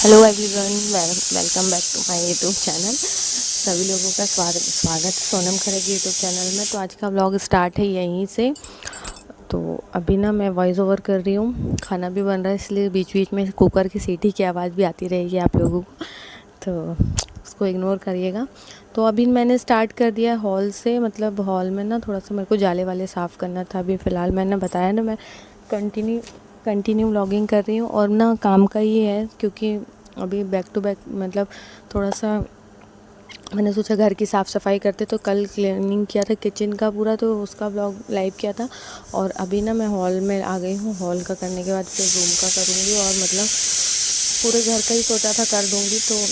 Hello everyone, welcome back to my YouTube channel. सभी लोगों का स्वागत सोनम खरे के यूट्यूब चैनल में। तो आज का व्लॉग स्टार्ट है यहीं से। तो अभी ना मैं वॉइस ओवर कर रही हूँ, खाना भी बन रहा है, इसलिए बीच बीच में कुकर की सीटी की आवाज़ भी आती रहेगी आप लोगों को, तो उसको इग्नोर करिएगा। तो अभी मैंने स्टार्ट कर दिया हॉल से, मतलब हॉल में ना थोड़ा सा मेरे को जाले वाले साफ़ करना था। अभी फ़िलहाल मैंने बताया ना, मैं कंटिन्यू व्लॉगिंग कर रही हूँ और ना काम का ही है, क्योंकि अभी बैक टू बैक मतलब थोड़ा सा मैंने सोचा घर की साफ़ सफाई करते। तो कल क्लीनिंग किया था किचन का पूरा, तो उसका व्लॉग लाइव किया था। और अभी ना मैं हॉल में आ गई हूँ। हॉल का करने के बाद फिर रूम का करूँगी, और मतलब पूरे घर का ही सोचा था कर दूँगी। तो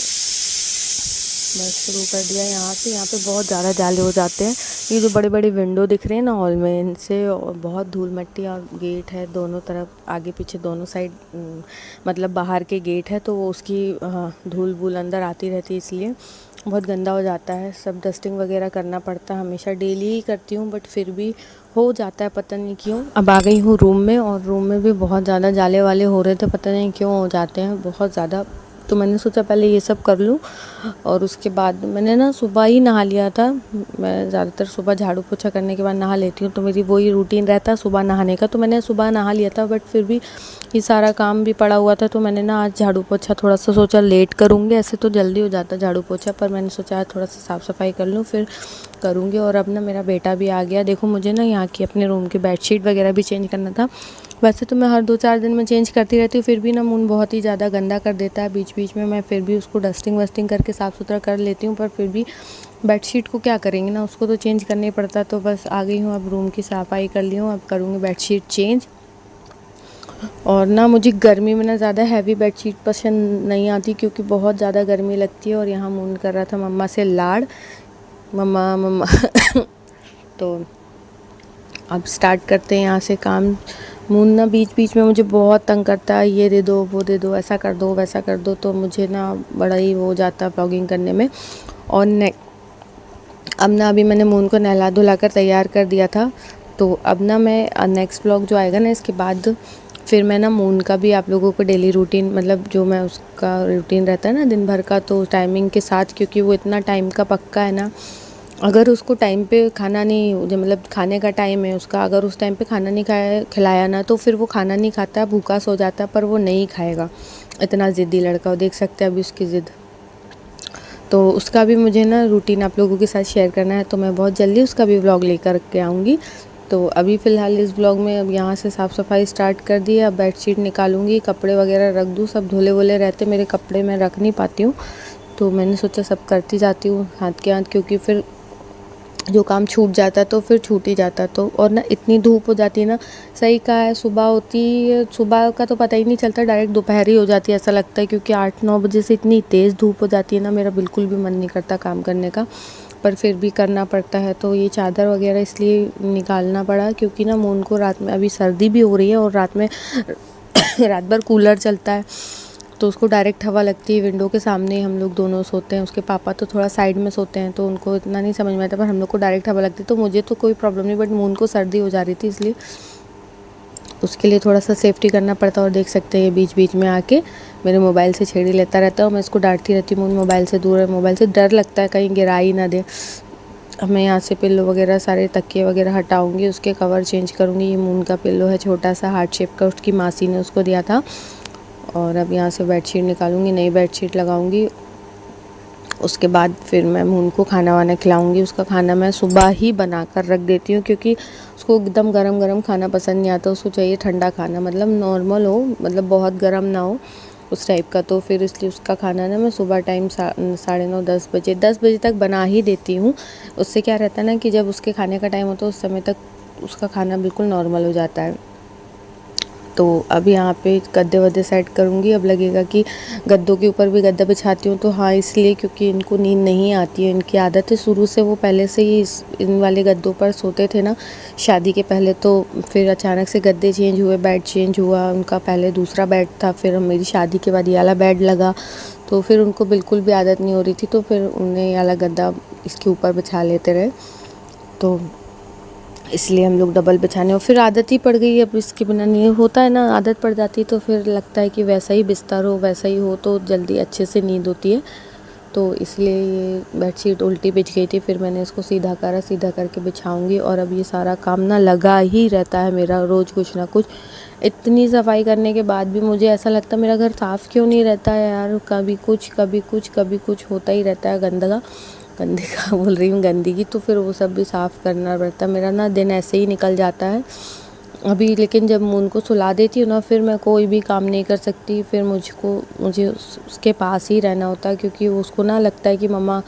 बस शुरू कर दिया यहाँ से। यहाँ पे बहुत ज़्यादा जाले हो जाते हैं। ये जो बड़े बड़े विंडो दिख रहे हैं ना हॉल में, इनसे बहुत धूल मिट्टी, और गेट है दोनों तरफ, आगे पीछे दोनों साइड, मतलब बाहर के गेट है, तो वो उसकी धूल वूल अंदर आती रहती है, इसलिए बहुत गंदा हो जाता है। सब डस्टिंग वगैरह करना पड़ता है, हमेशा डेली ही करती हूँ, बट फिर भी हो जाता है, पता नहीं क्यों। अब आ गई हूँ रूम में, और रूम में भी बहुत ज़्यादा जाले वाले हो रहे थे, पता नहीं क्यों हो जाते हैं बहुत ज़्यादा। तो मैंने सोचा पहले ये सब कर लूँ, और उसके बाद मैंने ना सुबह ही नहा लिया था। मैं ज़्यादातर सुबह झाड़ू पोछा करने के बाद नहा लेती हूँ, तो मेरी वही रूटीन रहता है सुबह नहाने का। तो मैंने सुबह नहा लिया था, बट फिर भी ये सारा काम भी पड़ा हुआ था, तो मैंने ना आज झाड़ू पोछा थोड़ा सा सोचा लेट करूँगी। ऐसे तो जल्दी हो जाता झाड़ू पोछा, पर मैंने सोचा आज थोड़ा सा साफ़ सफाई कर लूँ फिर करूँगी। और अब ना मेरा बेटा भी आ गया। देखो, मुझे ना यहाँ की अपने रूम की बेडशीट वगैरह भी चेंज करना था। वैसे तो मैं हर 2-4 दिन में चेंज करती रहती हूँ, फिर भी ना मून बहुत ही ज़्यादा गंदा कर देता है बीच बीच में। मैं फिर भी उसको डस्टिंग वस्टिंग करके साफ़ सुथरा कर लेती हूँ, पर फिर भी बेडशीट को क्या करेंगे ना, उसको तो चेंज करना ही पड़ता है। तो बस आ गई हूँ, अब रूम की सफाई कर ली हूँ, अब करूँगी बेडशीट चेंज। और ना मुझे गर्मी में ना ज़्यादा हैवी बेडशीट पसंद नहीं आती, क्योंकि बहुत ज़्यादा गर्मी लगती है। और यहाँ मून कर रहा था मम्मा से लाड़, मम्मा मम्मा तो अब स्टार्ट करते हैं यहाँ से काम। मून ना बीच बीच में मुझे बहुत तंग करता है, ये दे दो वो दे दो, ऐसा कर दो वैसा कर दो, तो मुझे ना बड़ा ही वो हो जाता है ब्लॉगिंग करने में। और अब ना अभी मैंने मून को नहला धुला कर तैयार कर दिया था। तो अब ना मैं नेक्स्ट ब्लॉग जो आएगा ना, इसके बाद फिर मैं ना मून का भी आप लोगों को डेली रूटीन, मतलब जो मैं उसका रूटीन रहता है ना दिन भर का, तो टाइमिंग के साथ, क्योंकि वो इतना टाइम का पक्का है ना। अगर उसको टाइम पे खाना नहीं, जो मतलब खाने का टाइम है उसका, अगर उस टाइम पे खाना नहीं खिलाया ना, तो फिर वो खाना नहीं खाता, भूखा सो जाता, पर वो नहीं खाएगा। इतना ज़िद्दी लड़का, वो देख सकते हैं अभी उसकी ज़िद। तो उसका भी मुझे ना रूटीन आप लोगों के साथ शेयर करना है, तो मैं बहुत जल्दी उसका भी व्लॉग लेकर के आऊँगी। तो अभी फ़िलहाल इस ब्लॉग में अब यहाँ से साफ़ सफाई स्टार्ट कर दी है। अब बेडशीट निकालूंगी, कपड़े वगैरह रख दूँ, सब धुले वुले रहते मेरे कपड़े, मैं रख नहीं पाती हूँ, तो मैंने सोचा सब करती जाती हूँ हाथ के हाथ, क्योंकि फिर जो काम छूट जाता है तो फिर छूट ही जाता है। तो और ना इतनी धूप हो जाती है ना, सही कहा है, सुबह होती है, सुबह का तो पता ही नहीं चलता, डायरेक्ट दोपहर ही हो जाती है ऐसा लगता है, क्योंकि 8-9 बजे से इतनी तेज़ धूप हो जाती है ना, मेरा बिल्कुल भी मन नहीं करता काम करने का, पर फिर भी करना पड़ता है। तो ये चादर वगैरह इसलिए निकालना पड़ा, क्योंकि ना मून को रात में अभी सर्दी भी हो रही है, और रात में रात भर कूलर चलता है, तो उसको डायरेक्ट हवा लगती है। विंडो के सामने हम लोग दोनों सोते हैं, उसके पापा तो थोड़ा साइड में सोते हैं, तो उनको इतना नहीं समझ में आता, पर हम लोग को डायरेक्ट हवा लगती है। तो मुझे तो कोई प्रॉब्लम नहीं, बट मून को सर्दी हो जा रही थी, इसलिए उसके लिए थोड़ा सा सेफ्टी करना पड़ता है। और देख सकते हैं ये बीच बीच में आके मेरे मोबाइल से छेड़ी लेता रहता है, और मैं इसको डांटती रहती हूँ, मून मोबाइल से दूर है, मोबाइल से डर लगता है कहीं गिरा ही ना दे। मैं यहाँ से पिल्लो वगैरह सारे तकिए वगैरह हटाऊंगी, उसके कवर चेंज करूँगी। ये मून का पिल्लो है छोटा सा हार्ट शेप का, उसकी मासी ने उसको दिया था। और अब यहाँ से बेडशीट निकालूंगी, नई बेडशीट लगाऊंगी। उसके बाद फिर मैं मून को खाना वाना खिलाऊंगी। उसका खाना मैं सुबह ही बना कर रख देती हूँ, क्योंकि उसको एकदम गरम गरम खाना पसंद नहीं आता, उसको चाहिए ठंडा खाना, मतलब नॉर्मल हो, मतलब बहुत गरम ना हो, उस टाइप का। तो फिर इसलिए उसका खाना ना मैं सुबह टाइम 9:30-10 बजे 10 बजे तक बना ही देती हूँ। उससे क्या रहता है ना, कि जब उसके खाने का टाइम होता है उस समय तक उसका खाना बिल्कुल नॉर्मल हो जाता है। तो अब यहाँ पे गद्दे वद्दे सेट करूँगी। अब लगेगा कि गद्दों के ऊपर भी गद्दा बिछाती हूँ, तो हाँ इसलिए क्योंकि इनको नींद नहीं आती है, इनकी आदत है शुरू से, वो पहले से ही इन वाले गद्दों पर सोते थे ना शादी के पहले। तो फिर अचानक से गद्दे चेंज हुए, बेड चेंज हुआ, उनका पहले दूसरा बेड था, फिर मेरी शादी के बाद ये वाला बेड लगा, तो फिर उनको बिल्कुल भी आदत नहीं हो रही थी, तो फिर उन्हें ये वाला गद्दा इसके ऊपर बिछा लेते रहे। तो इसलिए हम लोग डबल बिछाने, और फिर आदत ही पड़ गई है, अब इसके बिना नहीं होता है ना, आदत पड़ जाती तो फिर लगता है कि वैसा ही बिस्तर हो, वैसा ही हो तो जल्दी अच्छे से नींद होती है। तो इसलिए ये बेडशीट उल्टी बिछ गई थी, फिर मैंने इसको सीधा करा, सीधा करके बिछाऊंगी। और अब ये सारा काम ना लगा ही रहता है मेरा, रोज़ कुछ ना कुछ। इतनी सफाई करने के बाद भी मुझे ऐसा लगता है मेरा घर साफ़ क्यों नहीं रहता है यार, कभी कुछ कभी कुछ कभी कुछ होता ही रहता है गंदगा, गंदे का बोल रही हूँ, गंदगी। तो फिर वो सब भी साफ़ करना पड़ता है, मेरा ना दिन ऐसे ही निकल जाता है अभी। लेकिन जब मैं उनको सुला देती हूँ ना, फिर मैं कोई भी काम नहीं कर सकती, फिर मुझे उसके पास ही रहना होता है, क्योंकि उसको ना लगता है कि मम्मा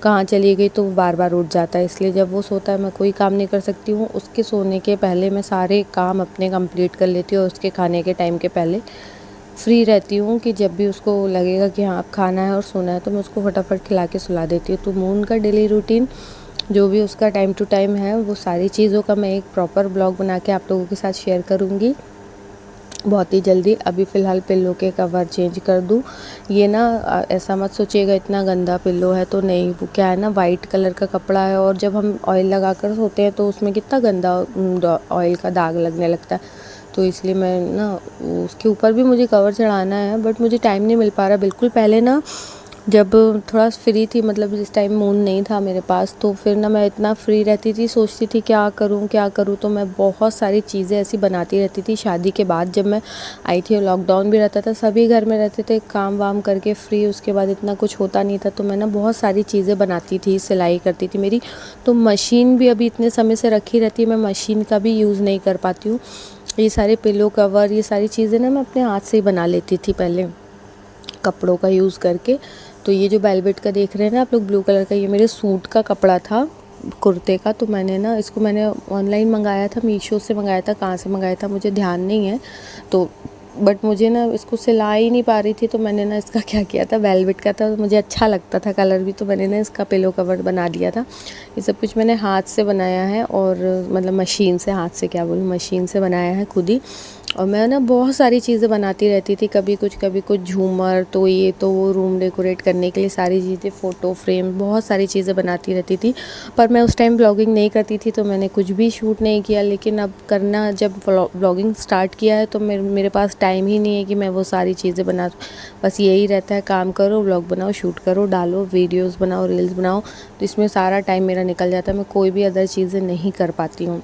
कहाँ चली गई, तो वो बार बार उठ जाता है। इसलिए जब वो सोता है मैं कोई काम नहीं कर सकती हूँ। उसके सोने के पहले मैं सारे काम अपने कंप्लीट कर लेती हूँ, और उसके खाने के टाइम के पहले फ्री रहती हूँ, कि जब भी उसको लगेगा कि हाँ अब खाना है और सोना है, तो मैं उसको फटाफट खिला के सुला देती हूँ। तो मून का डेली रूटीन जो भी उसका टाइम टू टाइम है, वो सारी चीज़ों का मैं एक प्रॉपर ब्लॉग बना के आप लोगों के साथ शेयर करूँगी बहुत ही जल्दी। अभी फ़िलहाल पिल्लो के कवर चेंज कर दूँ। ये ना ऐसा मत सोचिएगा इतना गंदा पिल्लो है, तो नहीं, वो क्या है ना, वाइट कलर का कपड़ा है, और जब हम ऑयल लगा कर सोते हैं तो उसमें कितना गंदा ऑयल का दाग लगने लगता है। तो इसलिए मैं ना उसके ऊपर भी मुझे कवर चढ़ाना है, बट मुझे टाइम नहीं मिल पा रहा बिल्कुल। पहले ना जब थोड़ा फ्री थी, मतलब जिस टाइम मून नहीं था मेरे पास, तो फिर ना मैं इतना फ्री रहती थी, सोचती थी क्या करूं क्या करूं, तो मैं बहुत सारी चीज़ें ऐसी बनाती रहती थी। शादी के बाद जब मैं आई थी, और लॉकडाउन भी रहता था, सभी घर में रहते थे काम वाम करके फ्री, उसके बाद इतना कुछ होता नहीं था, तो मैं ना बहुत सारी चीज़ें बनाती थी, सिलाई करती थी। मेरी तो मशीन भी अभी इतने समय से रखी रहती है, मैं मशीन का भी यूज़ नहीं कर पाती हूँ। ये सारे पिलो कवर, ये सारी चीज़ें ना मैं अपने हाथ से ही बना लेती थी पहले, कपड़ों का यूज़ करके। तो ये जो वेलवेट का देख रहे हैं ना आप लोग, ब्लू कलर का, ये मेरे सूट का कपड़ा था, कुर्ते का। तो मैंने ऑनलाइन मंगाया था, मीशो से मंगाया था, कहाँ से मंगाया था मुझे ध्यान नहीं है। तो बट मुझे ना इसको सिला ही नहीं पा रही थी, तो मैंने ना इसका क्या किया था, वेलवेट का था, मुझे अच्छा लगता था कलर भी, तो मैंने ना इसका पिलो कवर बना दिया था। ये सब कुछ मैंने हाथ से बनाया है, और मतलब मशीन से, हाथ से क्या बोलूँ, मशीन से बनाया है खुद ही। और मैं ना बहुत सारी चीज़ें बनाती रहती थी, कभी कुछ झूमर, तो ये तो वो, रूम डेकोरेट करने के लिए सारी चीज़ें, फ़ोटो फ्रेम, बहुत सारी चीज़ें बनाती रहती थी। पर मैं उस टाइम ब्लॉगिंग नहीं करती थी, तो मैंने कुछ भी शूट नहीं किया। लेकिन अब करना, जब ब्लॉगिंग स्टार्ट किया है, तो मेरे पास टाइम ही नहीं है कि मैं वो सारी चीज़ें बना। बस यही रहता है, काम करो, ब्लॉग बनाओ, शूट करो, डालो, वीडियोज़ बनाओ, रील्स बनाओ, तो इसमें सारा टाइम मेरा निकल जाता है। मैं कोई भी अदर चीज़ें नहीं कर पाती हूँ।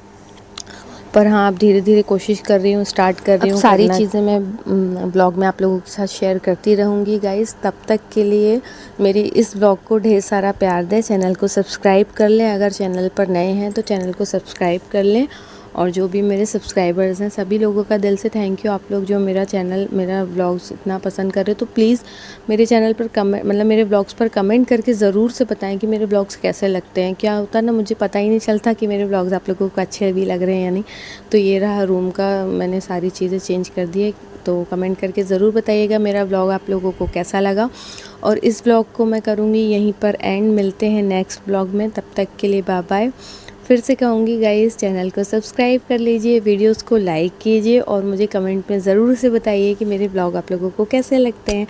पर हाँ, अब धीरे धीरे कोशिश कर रही हूँ, स्टार्ट कर रही हूँ। सारी चीज़ें मैं ब्लॉग में आप लोगों के साथ शेयर करती रहूँगी गाइस। तब तक के लिए मेरी इस ब्लॉग को ढेर सारा प्यार दें, चैनल को सब्सक्राइब कर लें, अगर चैनल पर नए हैं तो चैनल को सब्सक्राइब कर लें। और जो भी मेरे सब्सक्राइबर्स हैं, सभी लोगों का दिल से थैंक यू, आप लोग जो मेरा व्लॉग्स इतना पसंद कर रहे हो। तो प्लीज़ मेरे चैनल पर मतलब मेरे व्लॉग्स पर कमेंट करके ज़रूर से बताएं कि मेरे व्लॉग्स कैसे लगते हैं। क्या होता है ना, मुझे पता ही नहीं चलता कि मेरे व्लॉग्स आप लोगों को अच्छे भी लग रहे हैं या नहीं। तो ये रहा रूम का, मैंने सारी चीज़ें चेंज कर दी है। तो कमेंट करके ज़रूर बताइएगा मेरा व्लॉग आप लोगों को कैसा लगा। और इस व्लॉग को मैं करूँगी यहीं पर एंड, मिलते हैं नेक्स्ट व्लॉग में, तब तक के लिए बाय बाय। फिर से कहूँगी गाइस, चैनल को सब्सक्राइब कर लीजिए, वीडियोस को लाइक कीजिए, और मुझे कमेंट में ज़रूर से बताइए कि मेरे ब्लॉग आप लोगों को कैसे लगते हैं।